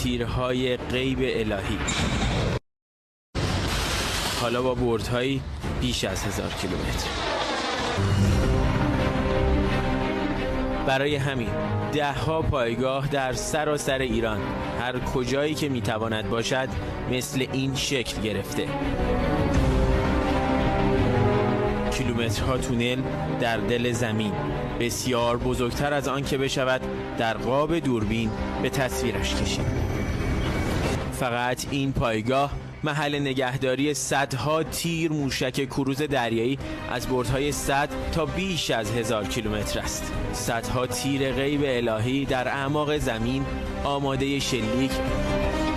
تیرهای غیب الهی، حالا با بردهایی بیش از 1000 کیلومتر. برای همین دهها پایگاه در سراسر ایران، هر کجایی که میتواند باشد، مثل این شکل گرفته. کیلومترها تونل در دل زمین، بسیار بزرگتر از آن که بشود در قاب دوربین به تصویرش کشید. فقط این پایگاه محل نگهداری صدها تیر موشک کروز دریایی از بردهای 100 تا بیش از 1000 کیلومتر است. صدها تیر غیب الهی در اعماق زمین آماده شلیک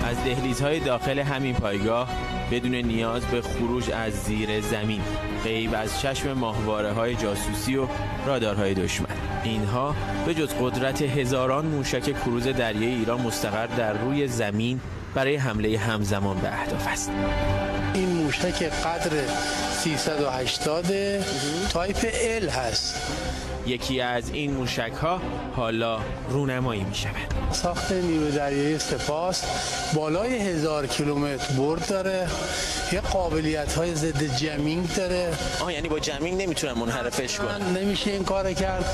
از دهلیزهای داخل همین پایگاه بدون نیاز به خروج از زیر زمین، غیب از چشم ماهواره‌های جاسوسی و رادارهای دشمن. اینها به جز قدرت هزاران موشک کروز دریایی ایران مستقر در روی زمین برای حمله همزمان به اهداف است. این موشک قدر 380 تایپ ال هست. یکی از این موشک‌ها حالا رونمایی می‌شود. ساخت نیروی دریایی سپاس بالای 1000 کیلومتر برد داره، یه قابلیت‌های ضد جمینگ داره. یعنی با جمینگ نمیتونن منحرفش کنن؟ نمیشه این کار کرد.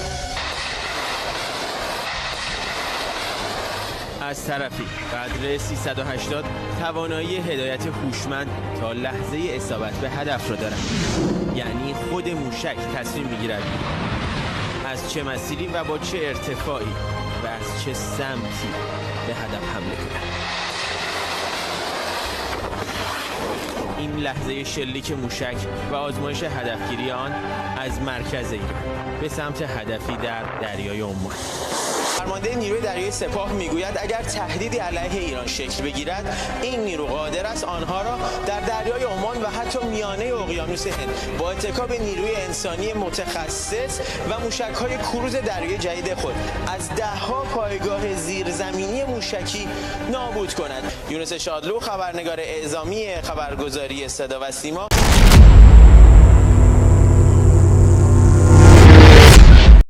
از طرفی قدر 380 توانایی هدایت هوشمند تا لحظه اصابت به هدف را دارد. یعنی خود موشک تصمیم می‌گیرد از چه مسیری و با چه ارتفاعی و از چه سمتی به هدف حمله کند. این لحظه شلیک موشک و آزمایش هدفگیری آن از مرکز ایران به سمت هدفی در دریای عمان. فرمانده نیروی دریایی سپاه میگوید اگر تهدیدی علیه ایران شکل بگیرد، این نیرو قادر است آنها را در دریای عمان و حتی میانه اقیانوس هند با اتکا به نیروی انسانی متخصص و موشک‌های کروز دریایی جدید خود از ده‌ها پایگاه زیرزمینی موشکی نابود کند. یونس شادلو، خبرنگار اعزامی خبرگزاری صدا و سیما.